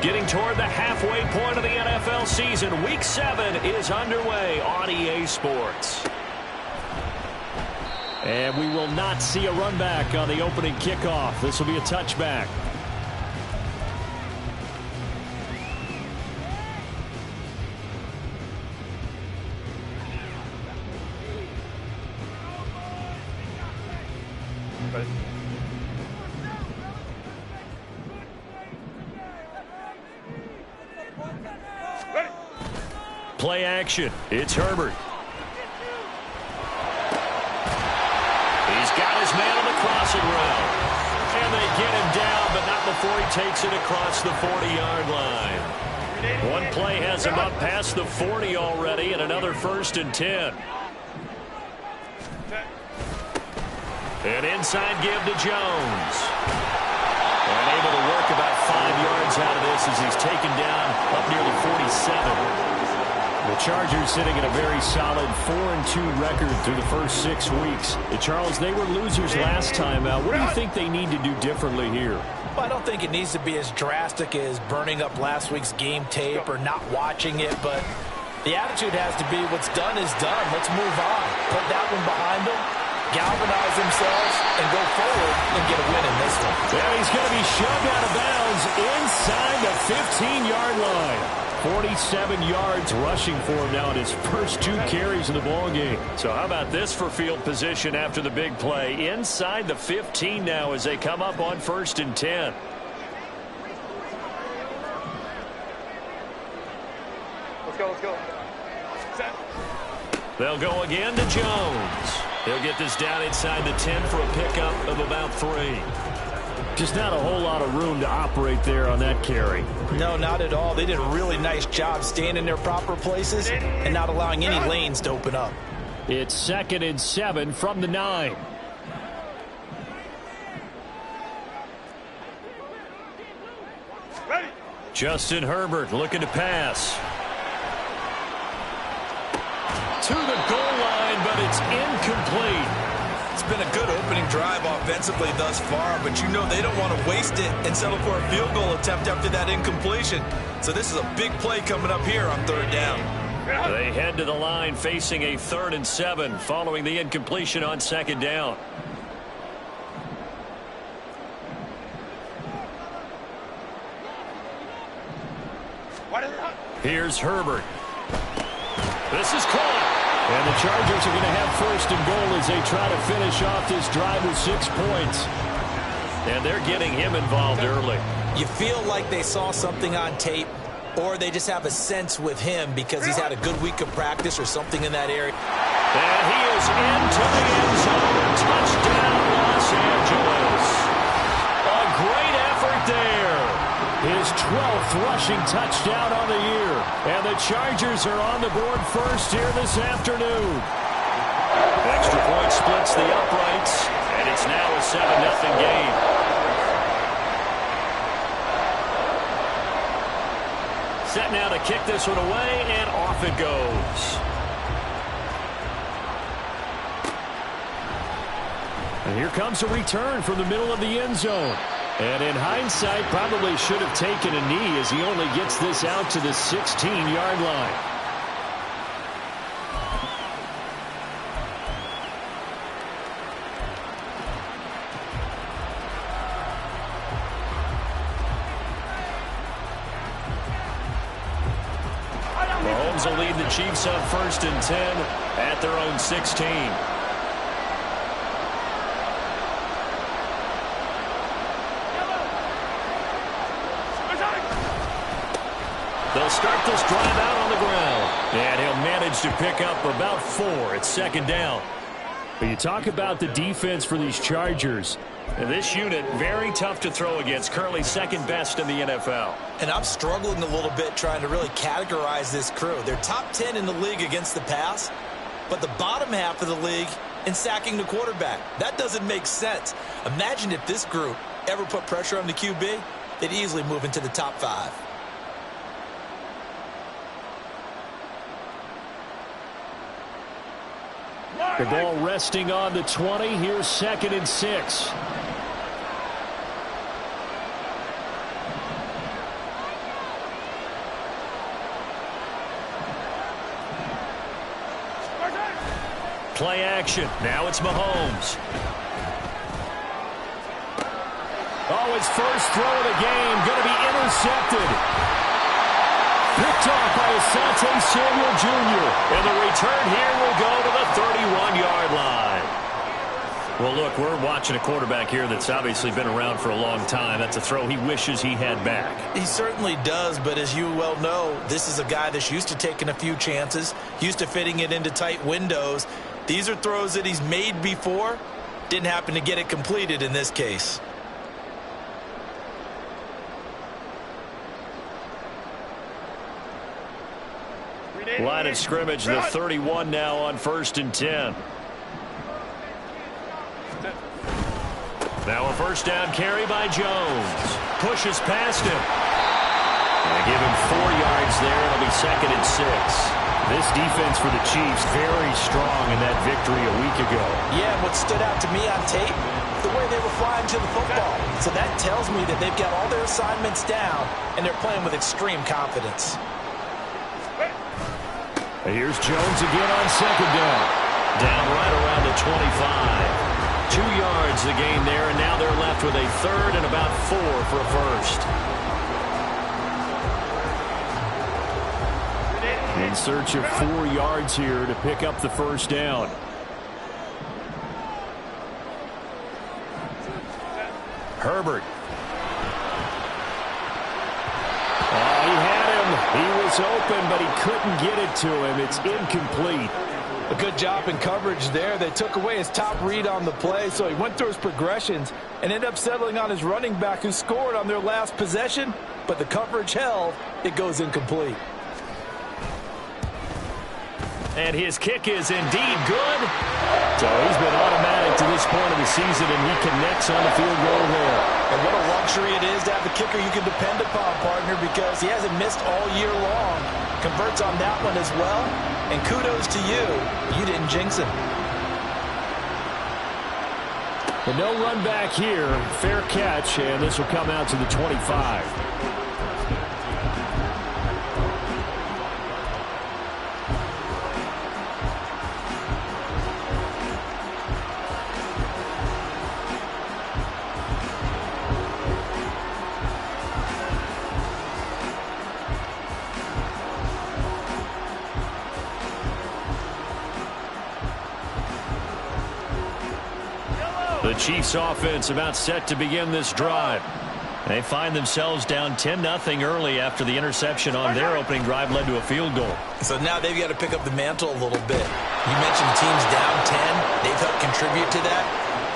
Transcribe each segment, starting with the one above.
Getting toward the halfway point of the NFL season. Week 7 is underway on EA Sports. And we will not see a run back on the opening kickoff. This will be a touchback. Play action. It's Herbert. He's got his man on the crossing route. And they get him down, but not before he takes it across the 40-yard line. One play has him up past the 40 already, and another 1st and 10. An inside give to Jones. And able to work about 5 yards out of this as he's taken down up near the 47. The Chargers sitting at a very solid 4-2 record through the first 6 weeks. Charles, they were losers last time out. What do you think they need to do differently here? Well, I don't think it needs to be as drastic as burning up last week's game tape or not watching it, but the attitude has to be what's done is done. Let's move on. Put that one behind them, galvanize themselves, and go forward and get a win in this one. Well, he's going to be shoved out of bounds inside the 15-yard line. 47 yards rushing for him now in his first 2 carries in the ballgame. So how about this for field position after the big play? Inside the 15 now as they come up on 1st and 10. Let's go, let's go. Set. They'll go again to Jones. He'll get this down inside the 10 for a pickup of about 3. Just not a whole lot of room to operate there on that carry. No, not at all. They did a really nice job staying in their proper places and not allowing any lanes to open up. It's 2nd and 7 from the 9. Ready. Justin Herbert looking to pass. To the goal line, but it's incomplete. It's been a good opening drive offensively thus far, but you know they don't want to waste it and settle for a field goal attempt after that incompletion. So this is a big play coming up here on 3rd down. They head to the line facing a 3rd and 7 following the incompletion on 2nd down. Here's Herbert. This is caught. And the Chargers are going to have 1st and goal as they try to finish off this drive with 6 points. And they're getting him involved early. You feel like they saw something on tape, or they just have a sense with him because he's had a good week of practice or something in that area. And he is into the end zone. Touchdown, Los Angeles. A great effort there. His 12th rushing touchdown on the year. And the Chargers are on the board first here this afternoon. Extra point splits the uprights, and it's now a 7-0 game. Set now to kick this one away, and off it goes. And here comes a return from the middle of the end zone. And in hindsight, probably should have taken a knee as he only gets this out to the 16-yard line. Mahomes will lead the Chiefs on 1st and 10 at their own 16. They'll start this drive out on the ground. And he'll manage to pick up about 4 at 2nd down. But you talk about the defense for these Chargers. And this unit, very tough to throw against. Currently 2nd best in the NFL. And I'm struggling a little bit trying to really categorize this crew. They're top 10 in the league against the pass, but the bottom half of the league in sacking the quarterback. That doesn't make sense. Imagine if this group ever put pressure on the QB, they'd easily move into the top 5. The ball resting on the 20. Here's 2nd and 6. play action. Now it's Mahomes. Oh, his first throw of the game going to be intercepted. Picked off by Asante Samuel Jr. And the return here will go to the 31-yard line. Well, look, we're watching a quarterback here that's obviously been around for a long time. That's a throw he wishes he had back. He certainly does, but as you well know, this is a guy that's used to taking a few chances, used to fitting it into tight windows. These are throws that he's made before. Didn't happen to get it completed in this case. Line of scrimmage, the 31 now on 1st and 10. Now a first down carry by Jones. Pushes past him. And give him 4 yards there. It'll be 2nd and 6. This defense for the Chiefs very strong in that victory a week ago. Yeah, what stood out to me on tape, the way they were flying to the football. So that tells me that they've got all their assignments down, and they're playing with extreme confidence. Here's Jones again on 2nd down. Down right around the 25. 2 yards the gain there, and now they're left with a 3rd and about 4 for a first. In search of 4 yards here to pick up the first down. Herbert. Oh, he had him. He was open, but he couldn't get it to him. It's incomplete. A good job in coverage there. They took away his top read on the play, so he went through his progressions and ended up settling on his running back who scored on their last possession, but the coverage held. It goes incomplete. And his kick is indeed good. So he's been automatic to this point of the season, and he connects on the field goal there. And what a luxury it is to have a kicker you can depend upon, partner, because he hasn't missed all year long. Converts on that one as well. And kudos to you. You didn't jinx him. And no run back here. Fair catch, and this will come out to the 25. The Chiefs offense about set to begin this drive. They find themselves down 10-0 early after the interception on their opening drive led to a field goal. So now they've got to pick up the mantle a little bit. You mentioned the team's down 10. They've helped contribute to that.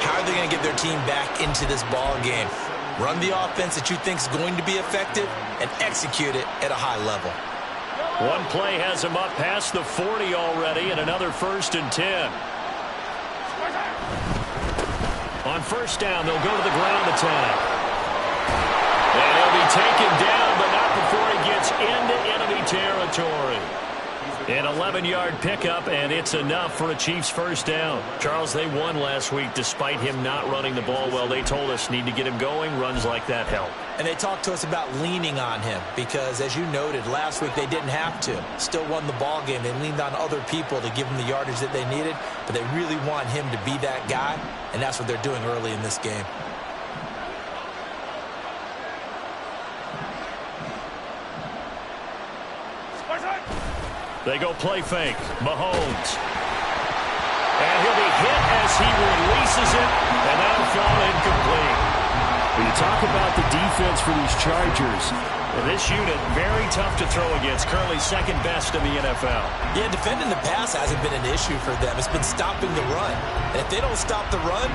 How are they going to get their team back into this ball game? Run the offense that you think is going to be effective and execute it at a high level. One play has them up past the 40 already, and another 1st and 10. On first down, they'll go to the ground attack. And he'll be taken down, but not before he gets into enemy territory. An 11-yard pickup, and it's enough for a Chiefs first down. Charles, they won last week despite him not running the ball well. They told us need to get him going. Runs like that help. And they talked to us about leaning on him because, as you noted, last week they didn't have to. Still won the ball game. They leaned on other people to give them the yardage that they needed, but they really want him to be that guy, and that's what they're doing early in this game. They go play fake. Mahomes. And he'll be hit as he releases it, and that'll fall incomplete. When you talk about the defense for these Chargers, this unit very tough to throw against. Currently second best in the NFL. Yeah, defending the pass hasn't been an issue for them. It's been stopping the run. And if they don't stop the run,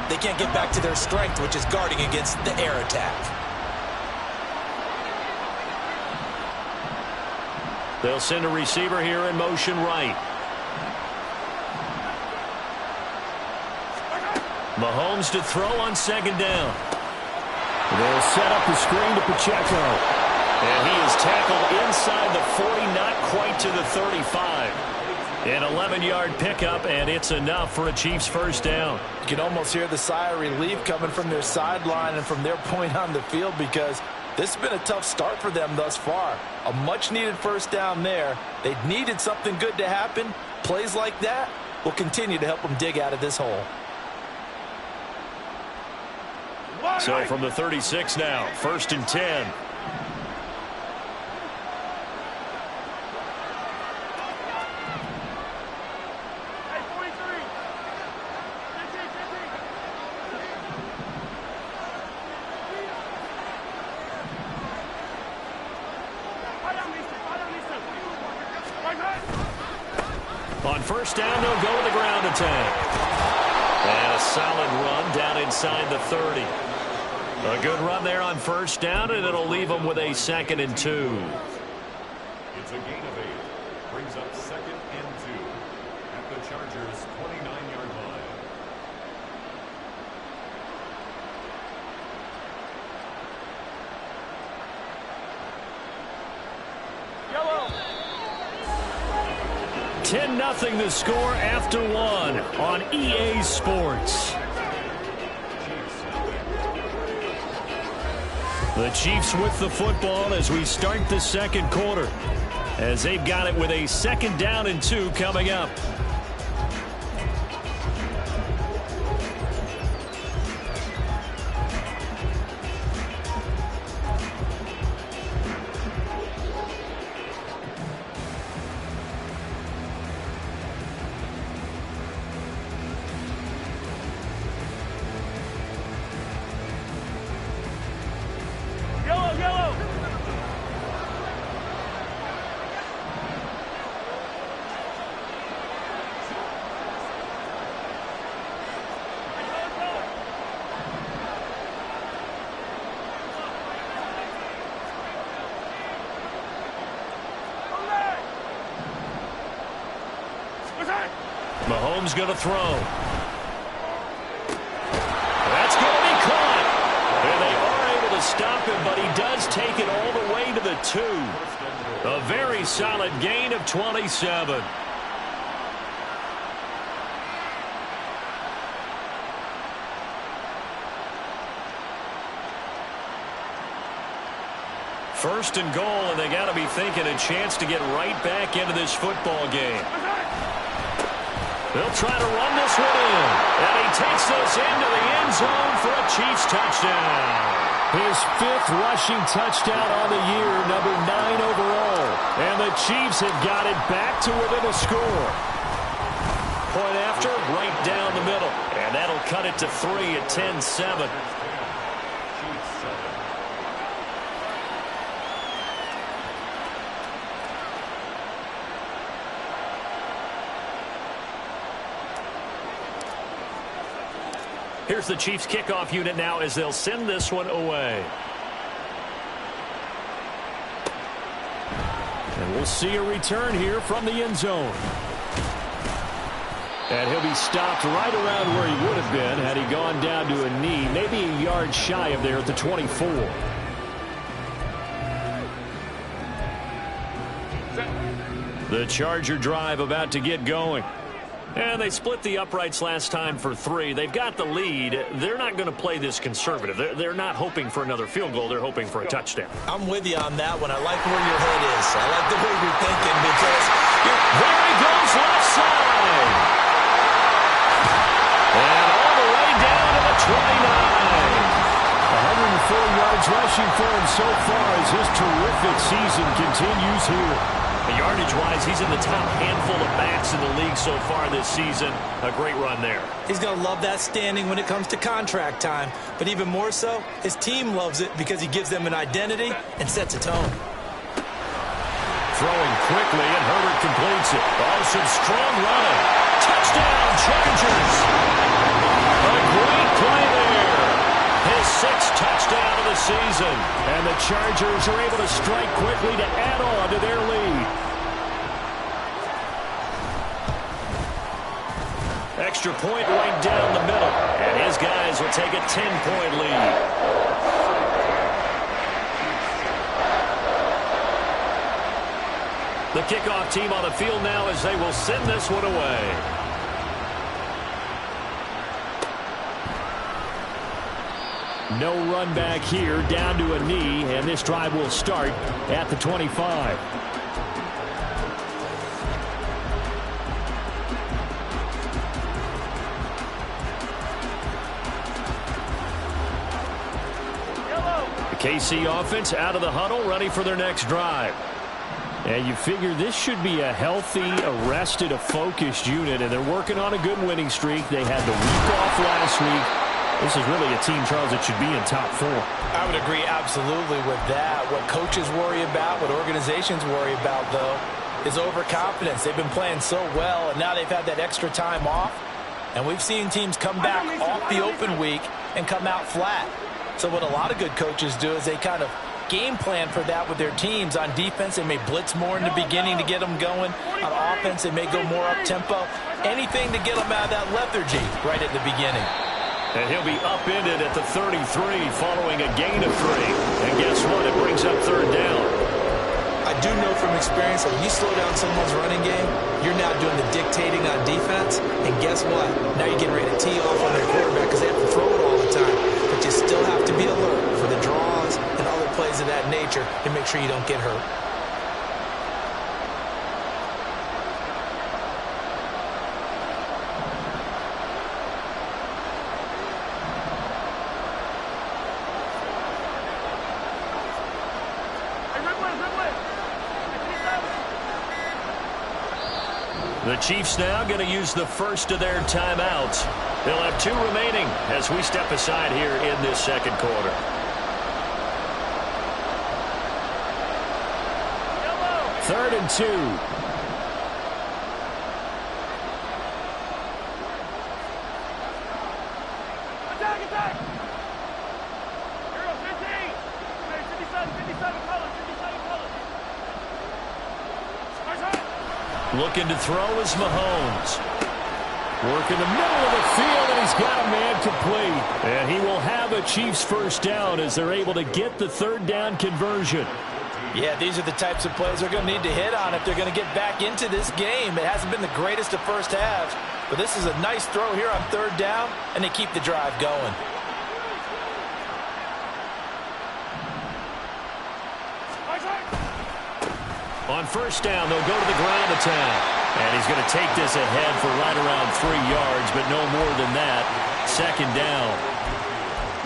they can't get back to their strength, which is guarding against the air attack. They'll send a receiver here in motion right. Mahomes to throw on second down. They'll set up the screen to Pacheco. And he is tackled inside the 40, not quite to the 35. An 11-yard pickup, and it's enough for a Chiefs first down. You can almost hear the sigh of relief coming from their sideline and from their point on the field because this has been a tough start for them thus far. A much-needed first down there. They needed something good to happen. Plays like that will continue to help them dig out of this hole. So from the 36 now, 1st and 10. On 1st down, they'll go with the ground attack. And a solid run down inside the 30. A good run there on 1st down, and it'll leave them with a 2nd and 2. It's a gain of 8. Brings up 2nd and 2 at the Chargers' 29-yard line. Yellow. 10-0 the score after 1 on EA Sports. The Chiefs with the football as we start the 2nd quarter, as they've got it with a 2nd down and 2 coming up. Mahomes going to throw. That's going to be caught. And they are able to stop him, but he does take it all the way to the 2. A very solid gain of 27. First and goal, and they got to be thinking a chance to get right back into this football game. They'll try to run this one in. And he takes this into the end zone for a Chiefs touchdown. His 5th rushing touchdown on the year, number 9 overall. And the Chiefs have got it back to within a score. Point after, right down the middle. And that'll cut it to 3 at 10-7. Here's the Chiefs kickoff unit now as they'll send this one away. And we'll see a return here from the end zone. And he'll be stopped right around where he would have been had he gone down to a knee, maybe a yard shy of there at the 24. The Charger drive about to get going. And they split the uprights last time for 3. They've got the lead. They're not going to play this conservative. They're not hoping for another field goal. They're hoping for a touchdown. I'm with you on that one. I like where your head is. I like the way you're thinking because there he goes left side. And all the way down to the 29. 104 yards rushing for him so far as his terrific season continues here. Yardage-wise, he's in the top handful of backs in the league so far this season. A great run there. He's going to love that standing when it comes to contract time. But even more so, his team loves it because he gives them an identity and sets a tone. Throwing quickly, and Herbert completes it. Oh, some strong running. Touchdown, Chargers. A great play there. His 6th touchdown of the season. And the Chargers are able to strike quickly to add on to their lead. Extra point right down the middle. And his guys will take a 10-point lead. The kickoff team on the field now as they will send this one away. No run back here, down to a knee, and this drive will start at the 25. KC offense out of the huddle, ready for their next drive. And you figure this should be a healthy, arrested, a focused unit, and they're working on a good winning streak. They had the week off last week. This is really a team, Charles, that should be in top 4. I would agree absolutely with that. What coaches worry about, what organizations worry about, though, is overconfidence. They've been playing so well, and now they've had that extra time off. And we've seen teams come back off the open week and come out flat. So what a lot of good coaches do is they kind of game plan for that with their teams. On defense, they may blitz more in the beginning to get them going. On offense, they may go more up-tempo. Anything to get them out of that lethargy right at the beginning. And he'll be upended at the 33 following a gain of 3. And guess what? It brings up 3rd down. I do know from experience that when you slow down someone's running game, you're now doing the dictating on defense. And guess what? Now you're getting ready to tee off on their quarterback because they have to throw it all the time. But you still have to be alert for the draws and other plays of that nature to make sure you don't get hurt. The Chiefs now going to use the first of their timeouts. They'll have 2 remaining as we step aside here in this second quarter. Third and 2. Attack, attack! Here goes 15! 57 colors, 57 colors. Looking to throw is Mahomes. Work in the middle of the field, and he's got a man complete. And he will have a Chiefs first down as they're able to get the 3rd down conversion. Yeah, these are the types of plays they're going to need to hit on if they're going to get back into this game. It hasn't been the greatest of first halves, but this is a nice throw here on 3rd down, and they keep the drive going. On first down, they'll go to the ground attack. And he's going to take this ahead for right around 3 yards, but no more than that. 2nd down.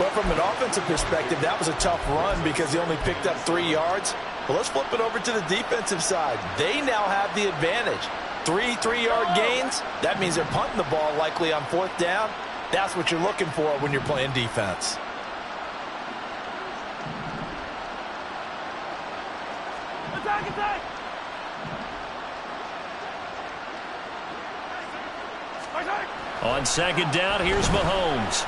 Well, from an offensive perspective, that was a tough run because he only picked up 3 yards. Well, let's flip it over to the defensive side. They now have the advantage. 3 3-yard gains. That means they're punting the ball likely on 4th down. That's what you're looking for when you're playing defense. Attack, attack! On 2nd down, here's Mahomes.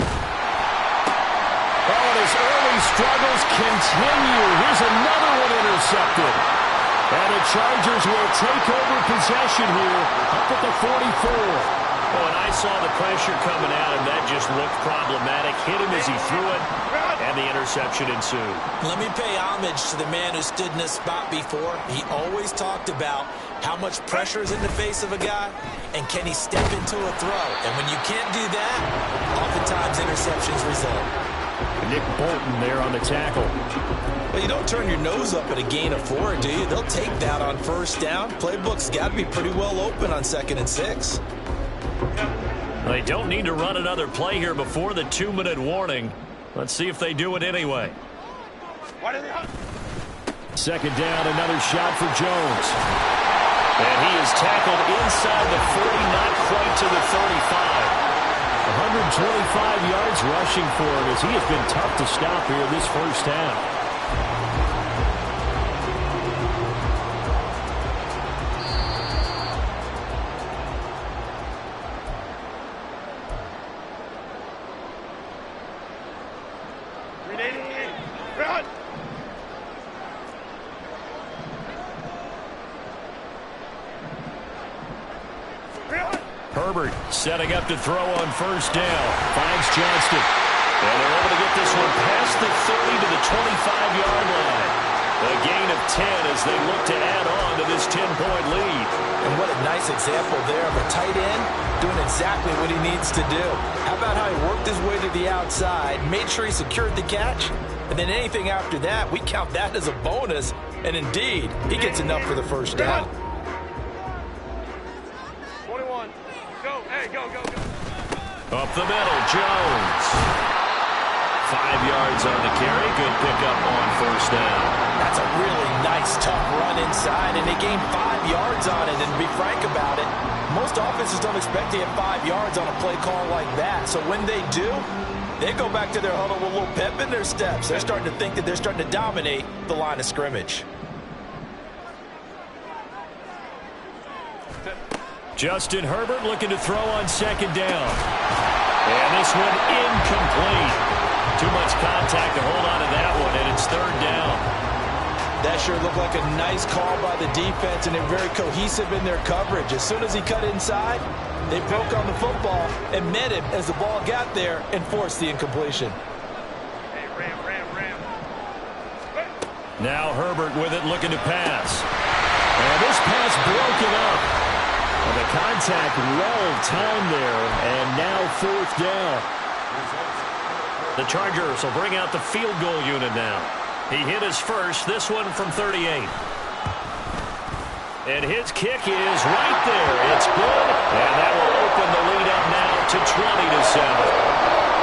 Oh, and his early struggles continue. Here's another one intercepted. And the Chargers will take over possession here up at the 44. Oh, and I saw the pressure coming at him. That just looked problematic. Hit him as he threw it, and the interception ensued. Let me pay homage to the man who stood in this spot before. He always talked about how much pressure is in the face of a guy, and can he step into a throw. And when you can't do that, oftentimes interceptions result. Nick Bolton there on the tackle. Well, you don't turn your nose up at a gain of 4, do you? They'll take that on first down. Playbook's got to be pretty well open on 2nd and 6. They don't need to run another play here before the 2-minute warning. Let's see if they do it anyway. 2nd down, another shot for Jones. And he is tackled inside the 40, not quite to the 35. 125 yards rushing for him as he has been tough to stop here this first half. Herbert setting up to throw on first down. Finds Johnston. And they're able to get this one past the 30 to the 25-yard line. A gain of 10 as they look to add on to this 10-point lead. And what a nice example there of a tight end doing exactly what he needs to do. How about how he worked his way to the outside, made sure he secured the catch, and then anything after that, we count that as a bonus. And indeed, he gets enough for the first down. Go, hey, go, go, go. Up the middle, Jones. 5 yards on the carry. Good pickup on first down. That's a really nice, tough run inside, and they gained 5 yards on it. And to be frank about it, most offenses don't expect to get 5 yards on a play call like that. So when they do, they go back to their huddle with a little pep in their steps. They're starting to think that they're starting to dominate the line of scrimmage. Justin Herbert looking to throw on second down. And this one incomplete. Too much contact to hold on to that one, and it's third down. That sure looked like a nice call by the defense, and they're very cohesive in their coverage. As soon as he cut inside, they broke on the football and met him as the ball got there and forced the incompletion. Hey, Ram. Now Herbert with it, looking to pass. And this pass broken up. And the contact well timed there, and now fourth down. The Chargers will bring out the field goal unit now. He hit his first, this one from 38. And his kick is right there. It's good, and that will open the lead up now to 20-7.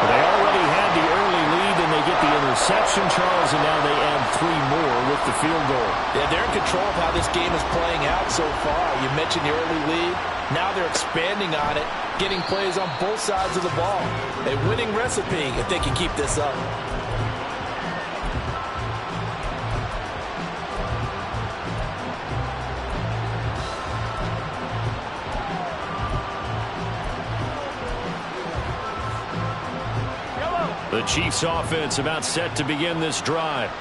They already had the early lead, and they get the interception, Charles, and now they add 3 more with the field goal. Yeah, they're in control of how this game is playing out so far. You mentioned the early lead. Now they're expanding on it, getting plays on both sides of the ball. A winning recipe if they can keep this up. The Chiefs offense about set to begin this drive.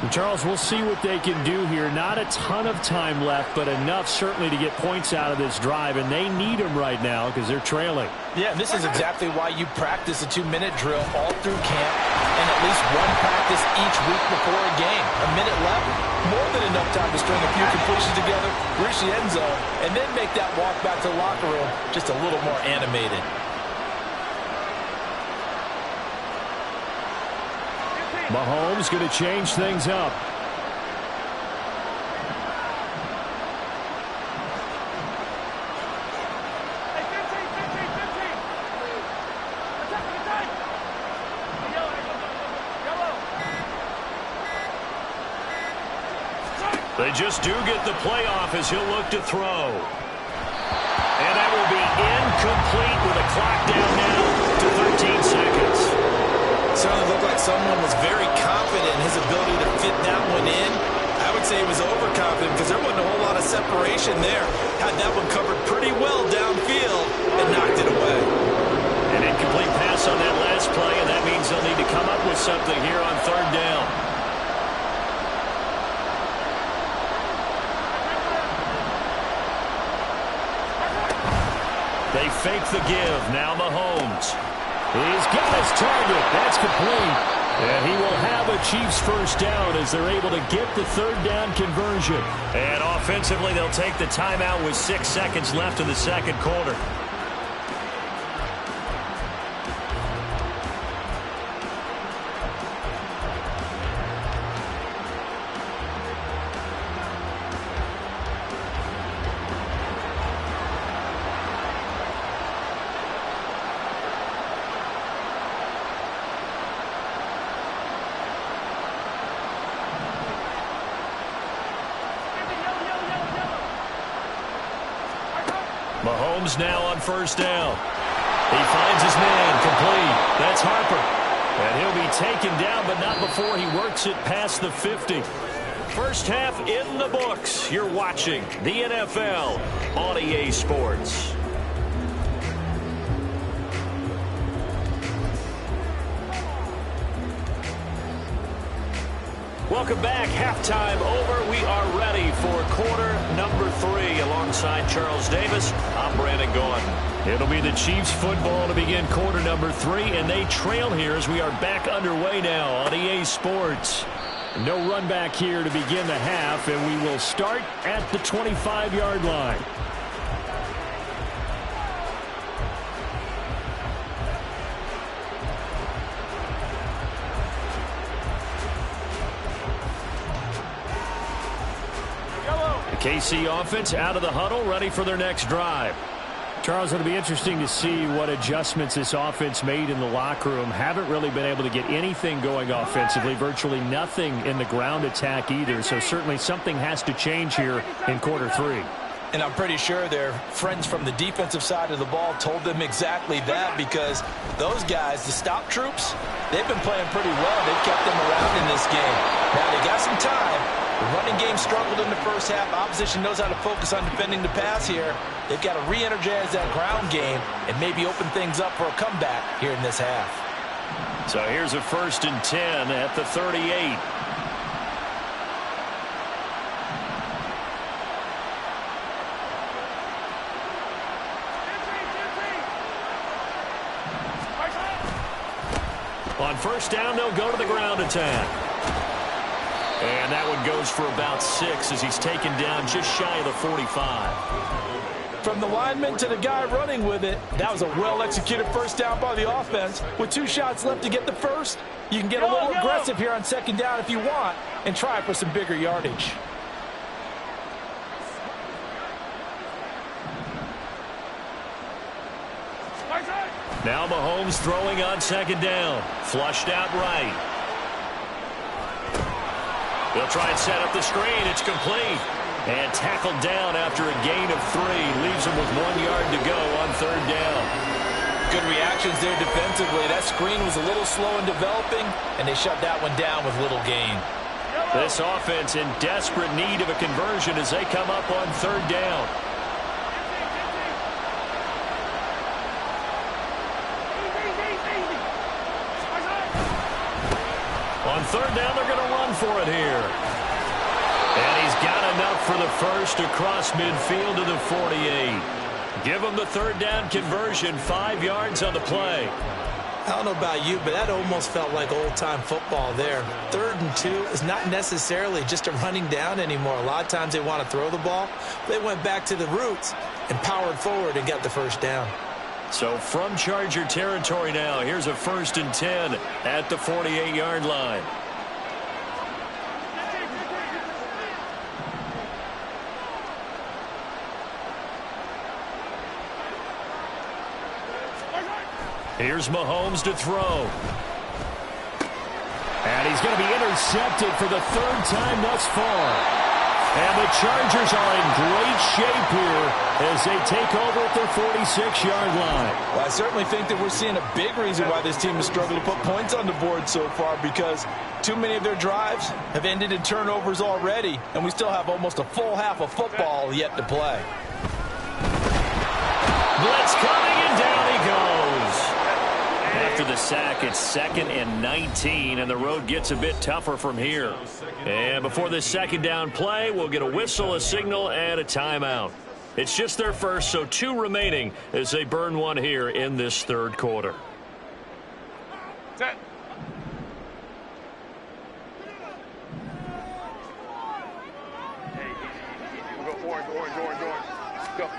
And Charles, we'll see what they can do here. Not a ton of time left, but enough certainly to get points out of this drive, and they need them right now because they're trailing. Yeah, and this is exactly why you practice a 2-minute drill all through camp and at least one practice each week before a game. A minute left, more than enough time to string a few completions together, reach the end zone, and then make that walk back to the locker room just a little more animated. Mahomes going to change things up. Hey, 15. Attack. Yellow. They just do get the playoff as he'll look to throw. And that will be incomplete with a clock down now to 13 seconds. Certainly looked like someone was very confident in his ability to fit that one in. I would say he was overconfident because there wasn't a whole lot of separation there. Had that one covered pretty well downfield and knocked it away. An incomplete pass on that last play, and that means they'll need to come up with something here on third down. They fake the give. Now Mahomes. He's got his target. That's complete. And he will have a Chiefs first down as they're able to get the third down conversion. And offensively, they'll take the timeout with 6 seconds left in the second quarter. Mahomes now on first down. He finds his man, complete. That's Harper. And he'll be taken down, but not before he works it past the 50. First half in the books. You're watching the NFL on EA Sports. Welcome back. Halftime over. We are ready for quarter number 3. Alongside Charles Davis, I'm Brandon Gaudin. It'll be the Chiefs football to begin quarter number 3, and they trail here as we are back underway now on EA Sports. No run back here to begin the half, and we will start at the 25-yard line. The KC offense out of the huddle, ready for their next drive. Charles, it'll be interesting to see what adjustments this offense made in the locker room. Haven't really been able to get anything going offensively, virtually nothing in the ground attack either. So certainly something has to change here in quarter three. And I'm pretty sure their friends from the defensive side of the ball told them exactly that, because those guys, the stop troops, they've been playing pretty well. They've kept them around in this game. Now they got some time. The running game struggled in the first half. Opposition knows how to focus on defending the pass here. They've got to re-energize that ground game and maybe open things up for a comeback here in this half. So here's a 1st and 10 at the 38. On 1st down, they'll go to the ground attack. And that one goes for about 6 as he's taken down just shy of the 45. From the lineman to the guy running with it, that was a well-executed 1st down by the offense. With 2 shots left to get the 1st, you can get a little aggressive here on 2nd down if you want and try for some bigger yardage. Now Mahomes throwing on 2nd down. Flushed out right. They'll try and set up the screen. It's complete. And tackled down after a gain of 3. Leaves him with 1 yard to go on 3rd down. Good reactions there defensively. That screen was a little slow in developing, and they shut that one down with little gain. This offense in desperate need of a conversion as they come up on 3rd down. On 3rd down, they're going to run for it here. And he's got enough for the 1st across midfield to the 48. Give him the 3rd down conversion, 5 yards on the play. I don't know about you, but that almost felt like old-time football there. 3rd and 2 is not necessarily just a running down anymore. A lot of times they want to throw the ball. They went back to the roots and powered forward and got the 1st down. So from Charger territory now, here's a 1st and 10 at the 48-yard line. Here's Mahomes to throw. And he's going to be intercepted for the 3rd time thus far. And the Chargers are in great shape here as they take over at their 46-yard line. Well, I certainly think that we're seeing a big reason why this team has struggled to put points on the board so far, because too many of their drives have ended in turnovers already, and we still have almost a full half of football yet to play. Blitz coming, and down he goes. After the sack, it's 2nd and 19, and the road gets a bit tougher from here. And before this 2nd down play, we'll get a whistle, a signal, and a timeout. It's just their 1st, so 2 remaining as they burn 1 here in this 3rd quarter. Set. Hey, easy. We'll go orange. Go.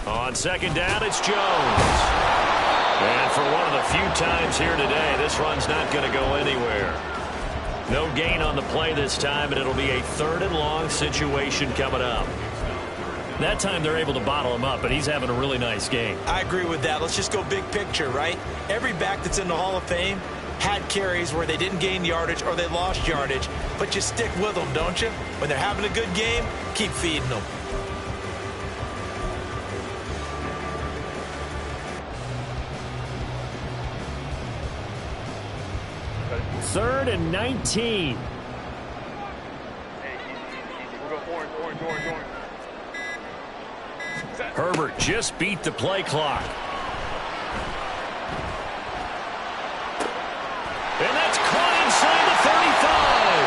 On 2nd down, it's Jones. And for one of the few times here today, this run's not going to go anywhere. No gain on the play this time, and it'll be a 3rd and long situation coming up. That time they're able to bottle him up, but he's having a really nice game. I agree with that. Let's just go big picture, right? Every back that's in the Hall of Fame had carries where they didn't gain yardage or they lost yardage, but you stick with them, don't you? When they're having a good game, keep feeding them. Third and 19. Hey, easy. We'll go orange. Set. Herbert just beat the play clock. And that's caught inside the 35.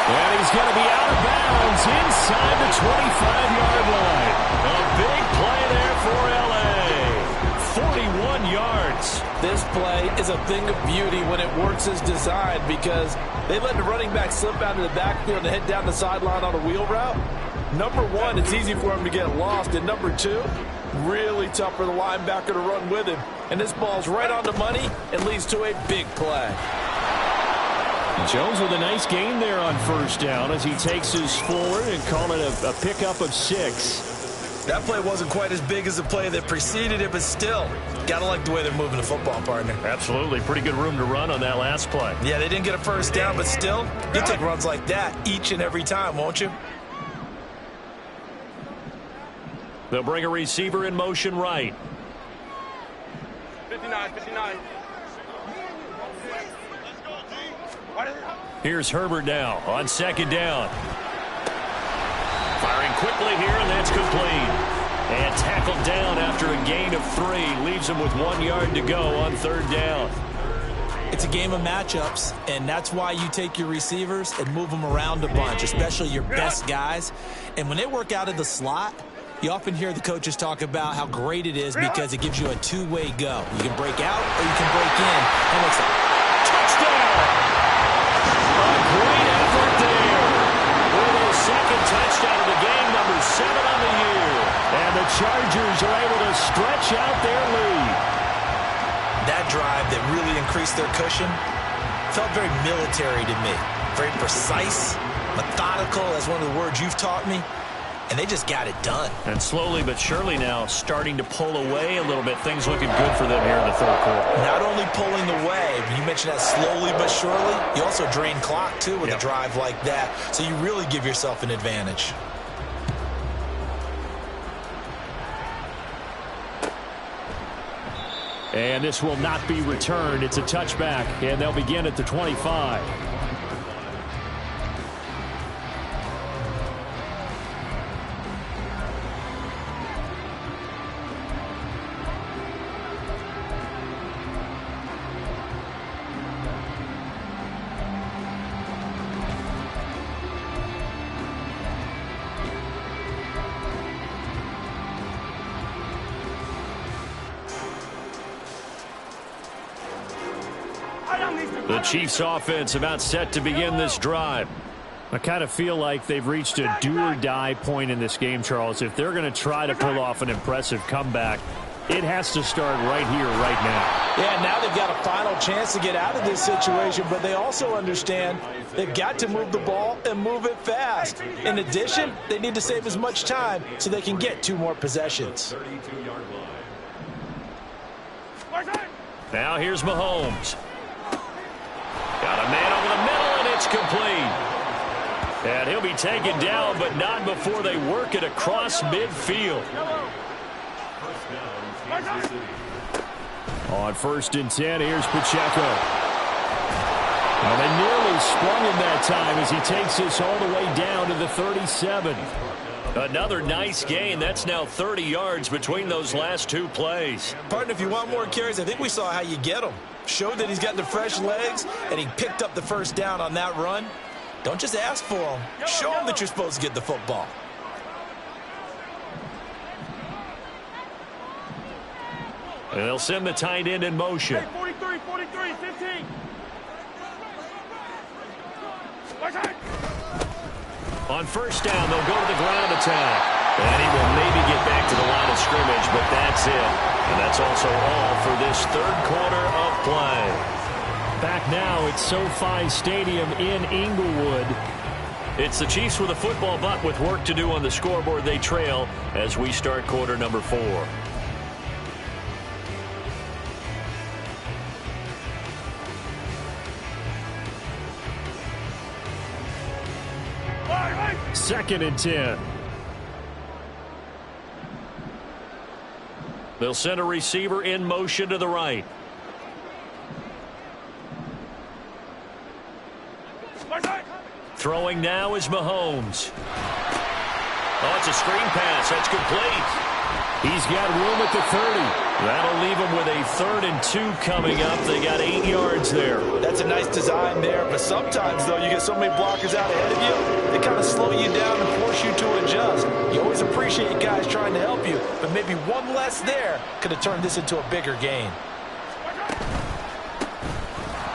And he's going to be out of bounds inside the 25-yard line. A big play there for L.A. 41 yards. This play is a thing of beauty when it works as designed, because they let the running back slip out of the backfield and head down the sideline on a wheel route. Number 1, it's easy for him to get lost. And number 2, really tough for the linebacker to run with him. And this ball's right on the money and leads to a big play. Jones with a nice gain there on 1st down as he takes his forward and call it a pickup of 6. That play wasn't quite as big as the play that preceded it, but still, got to like the way they're moving the football, partner. Absolutely. Pretty good room to run on that last play. Yeah, they didn't get a first down, but still, you'll take runs like that each and every time, won't you? They'll bring a receiver in motion right. 59, 59. Here's Herbert now on second down. Firing quickly here, and that's complete. And tackled down after a gain of 3. Leaves him with 1 yard to go on third down. It's a game of matchups, and that's why you take your receivers and move them around a bunch, especially your best guys. And when they work out of the slot, you often hear the coaches talk about how great it is because it gives you a two-way go. You can break out or you can break in. And it's a touchdown! A great effort there. With his second touchdown of the game, number 7 on the year. And the Chargers are able to stretch out their lead. That drive that really increased their cushion felt very military to me. Very precise, methodical, that's one of the words you've taught me. And they just got it done. And slowly but surely now starting to pull away a little bit. Things looking good for them here in the third quarter. Not only pulling away, you mentioned that slowly but surely, you also drain clock, too, with a drive like that. So you really give yourself an advantage. And this will not be returned. It's a touchback, and they'll begin at the 25. The Chiefs offense about set to begin this drive. I kind of feel like they've reached a do-or-die point in this game, Charles. If they're going to try to pull off an impressive comeback, it has to start right here, right now. Yeah, now they've got a final chance to get out of this situation, but they also understand they've got to move the ball and move it fast. In addition, they need to save as much time so they can get 2 more possessions. Now here's Mahomes. Got a man over the middle, and it's complete. And he'll be taken down, but not before they work it across midfield. On 1st and 10, here's Pacheco. Well, they nearly sprung him that time as he takes this all the way down to the 37. Another nice gain. That's now 30 yards between those last 2 plays. Partner, if you want more carries, I think we saw how you get them. Showed that he's got the fresh legs, and he picked up the first down on that run. Don't just ask for them. Show them that you're supposed to get the football. And they'll send the tight end in motion. 43, 43, 15. On 1st down, they'll go to the ground attack. And he will maybe get back to the line of scrimmage, but that's it. And that's also all for this third quarter of play. Back now at SoFi Stadium in Inglewood. It's the Chiefs with a football, but with work to do on the scoreboard, they trail as we start quarter number 4. Second and 10. They'll send a receiver in motion to the right. Throwing now is Mahomes. Oh, it's a screen pass. That's complete. He's got room at the 30. That'll leave him with a 3rd and 2 coming up. They got 8 yards there. That's a nice design there, but sometimes, though, you get so many blockers out ahead of you, they kind of slow you down and force you to adjust. You always appreciate guys trying to help you, but maybe one less there could have turned this into a bigger gain.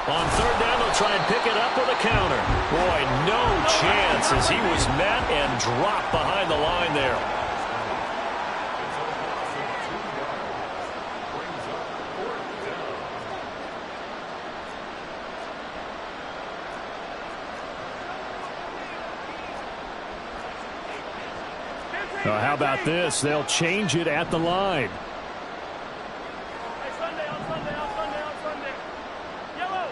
On 3rd down, they'll try and pick it up with a counter. Boy, no chance as he was met and dropped behind the line there. How about this? They'll change it at the line. Hey, Sunday, on Sunday, on Sunday, on Sunday. Yellow.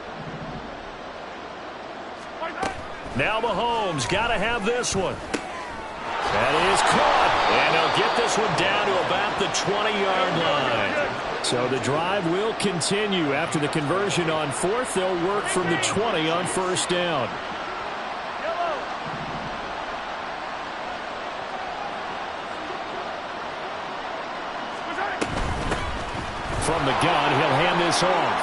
Now Mahomes got to have this one. That is caught. And they'll get this one down to about the 20-yard line. So the drive will continue. After the conversion on fourth, they'll work from the 20 on first down. From the gun, he'll hand this off.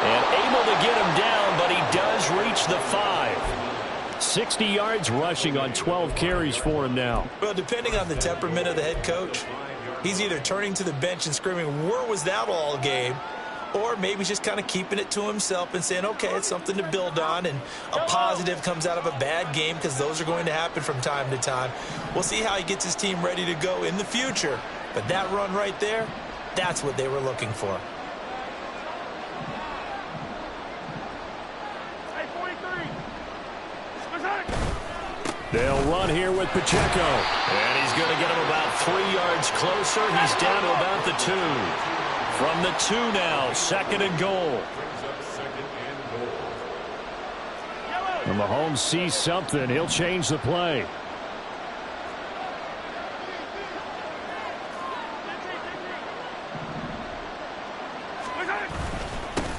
And able to get him down, but he does reach the 5. 60 yards rushing on 12 carries for him now. Well, depending on the temperament of the head coach, he's either turning to the bench and screaming, "Where was that all game?" Or maybe he's just kind of keeping it to himself and saying, okay, it's something to build on, and a positive comes out of a bad game, because those are going to happen from time to time. We'll see how he gets his team ready to go in the future. But that run right there, that's what they were looking for. Hey, 43. They'll run here with Pacheco. And he's going to get him about 3 yards closer. He's down to about the 2. From the 2 now, 2nd and goal. And Mahomes sees something. He'll change the play.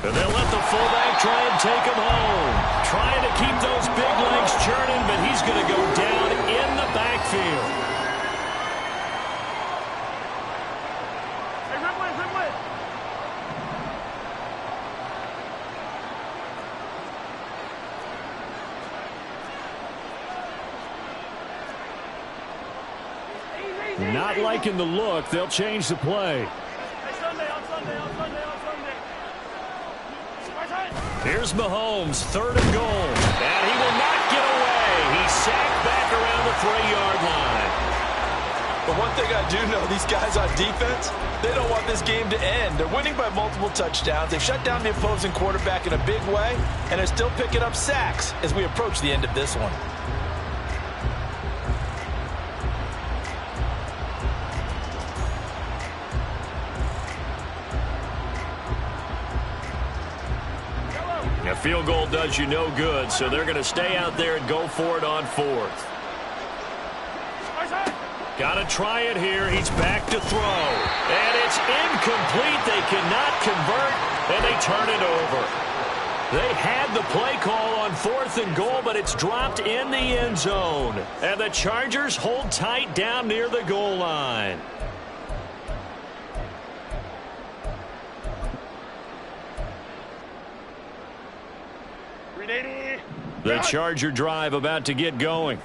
And they'll let the fullback try and take him home. Trying to keep those big legs churning, but he's going to go down in the backfield. Hey, Ridley, Ridley. Not liking the look. They'll change the play. Hey, Sunday, on Sunday, on Sunday, on Sunday. Here's Mahomes, 3rd and goal. And he will not get away. He's sacked back around the 3-yard line. But one thing I do know, these guys on defense, they don't want this game to end. They're winning by multiple touchdowns. They've shut down the opposing quarterback in a big way, and they're still picking up sacks as we approach the end of this one. A field goal does you no good, so they're going to stay out there and go for it on 4th. Got to try it here. He's back to throw. And it's incomplete. They cannot convert, and they turn it over. They had the play call on 4th and goal, but it's dropped in the end zone. And the Chargers hold tight down near the goal line. The Charger drive about to get going.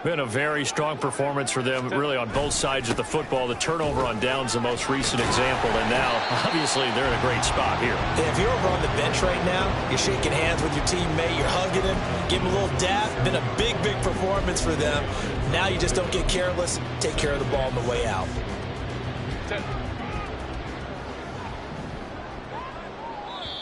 Been a very strong performance for them, really, on both sides of the football. The turnover on downs, the most recent example, and now, obviously, they're in a great spot here. If you're over on the bench right now, you're shaking hands with your teammate, you're hugging him, give him a little dap. Been a big, big performance for them. Now you just don't get careless. Take care of the ball on the way out.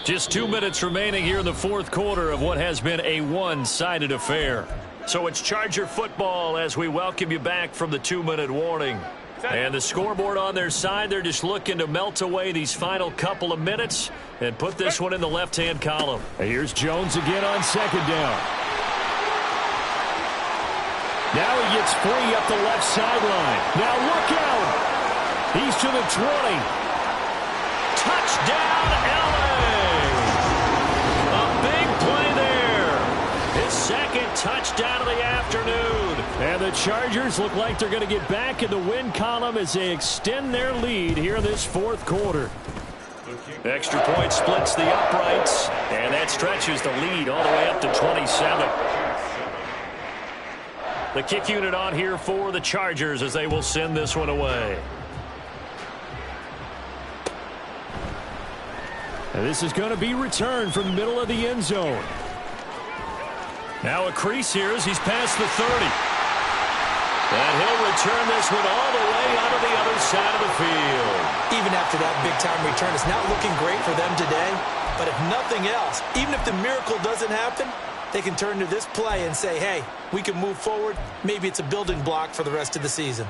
Just 2 minutes remaining here in the 4th quarter of what has been a one-sided affair. So it's Charger football as we welcome you back from the 2-minute warning. And the scoreboard on their side, they're just looking to melt away these final couple of minutes and put this one in the left-hand column. Here's Jones again on 2nd down. Now he gets free up the left sideline. Now look out. He's to the 20. Touchdown, LA. Second touchdown of the afternoon. And the Chargers look like they're going to get back in the win column as they extend their lead here in this 4th quarter. Extra point splits the uprights, and that stretches the lead all the way up to 27. The kick unit on here for the Chargers as they will send this one away. And this is going to be returned from the middle of the end zone. Now a crease here as he's past the 30. And he'll return this one all the way out of the other side of the field. Even after that big-time return, it's not looking great for them today. But if nothing else, even if the miracle doesn't happen, they can turn to this play and say, hey, we can move forward. Maybe it's a building block for the rest of the season.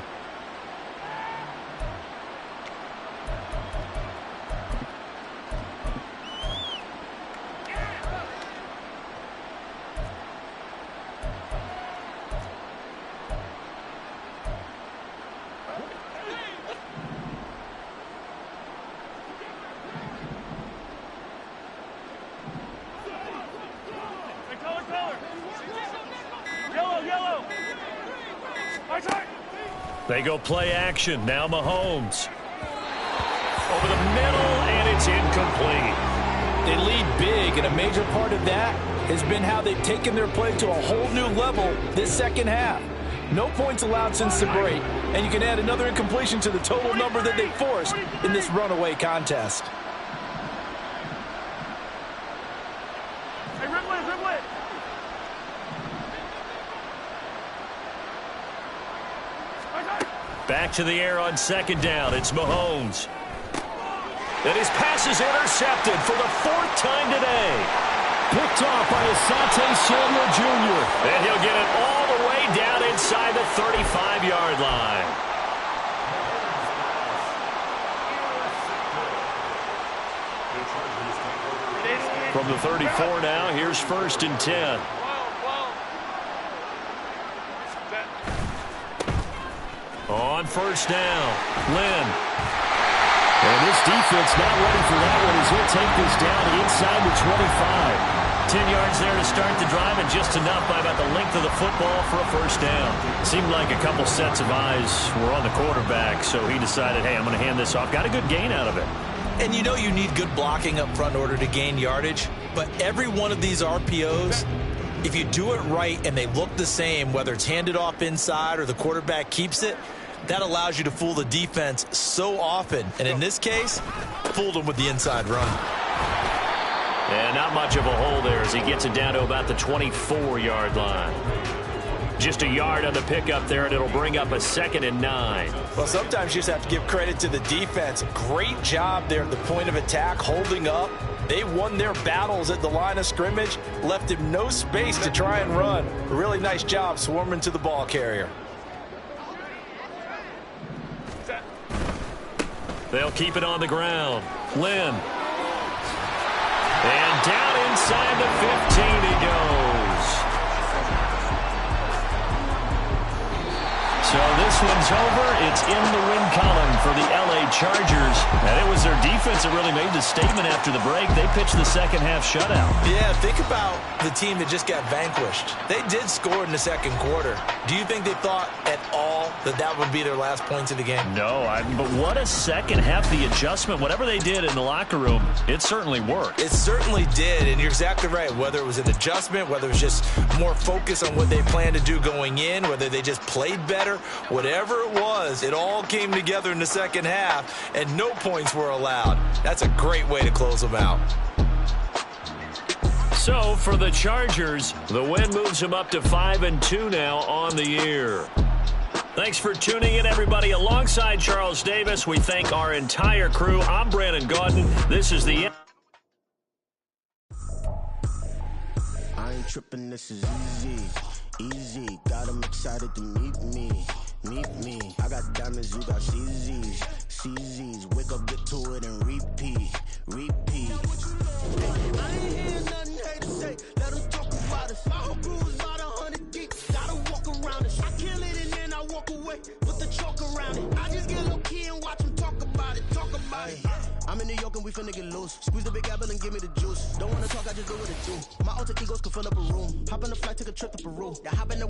They go play action. Now Mahomes. Over the middle, and it's incomplete. They lead big, and a major part of that has been how they've taken their play to a whole new level this second half. No points allowed since the break, and you can add another incompletion to the total number that they forced in this runaway contest. Back to the air on second down. It's Mahomes. And his pass is intercepted for the fourth time today. Picked off by Asante Samuel Jr. And he'll get it all the way down inside the 35-yard line. From the 34 now, here's 1st and 10. On first down, Lynn. And this defense not ready for that one as he'll take this down inside the 25. 10 yards there to start the drive and just enough by about the length of the football for a first down. Seemed like a couple sets of eyes were on the quarterback, so he decided, hey, I'm going to hand this off. Got a good gain out of it. And you know you need good blocking up front in order to gain yardage, but every one of these RPOs, if you do it right and they look the same, whether it's handed off inside or the quarterback keeps it, that allows you to fool the defense so often. And in this case, fooled them with the inside run. And not much of a hole there as he gets it down to about the 24-yard line. Just a yard on the pickup there, and it'll bring up a 2nd and 9. Well, sometimes you just have to give credit to the defense. Great job there at the point of attack, holding up. They won their battles at the line of scrimmage, left him no space to try and run. A really nice job swarming to the ball carrier. They'll keep it on the ground. Lynn. And down inside the 15 he goes. So this one's over. It's in the win column for the L.A. Chargers. And it was their defense that really made the statement after the break. They pitched the second half shutout. Yeah, think about the team that just got vanquished. They did score in the second quarter. Do you think they thought at all that that would be their last points of the game? No, but what a second half. The adjustment, whatever they did in the locker room, it certainly worked. It certainly did, and you're exactly right. Whether it was an adjustment, whether it was just more focus on what they planned to do going in, whether they just played better, whatever it was, it all came together in the second half, and no points were allowed. That's a great way to close them out. So for the Chargers, the win moves them up to 5-2 now on the year. Thanks for tuning in, everybody. Alongside Charles Davis, we thank our entire crew. I'm Brandon Gaudin. This is the... I ain't tripping, this is easy. Easy, got them excited to meet me. Meet me. I got diamonds, you got CZs. CZs, wake up, get to it, and repeat. Repeat. I ain't hear nothing hate to say. Let them talk about us. My whole crew is about 100 deep. Gotta walk around us. I kill it and then I walk away with the chalk around it. I just get low key and watch them talk about it. Talk about it. I'm in New York and we finna get loose. Squeeze the big apple and give me the juice. Don't wanna talk, I just do what it do. My alter egos can fill up a room. Hop on the flight, take a trip to Peru. Yeah, hop in the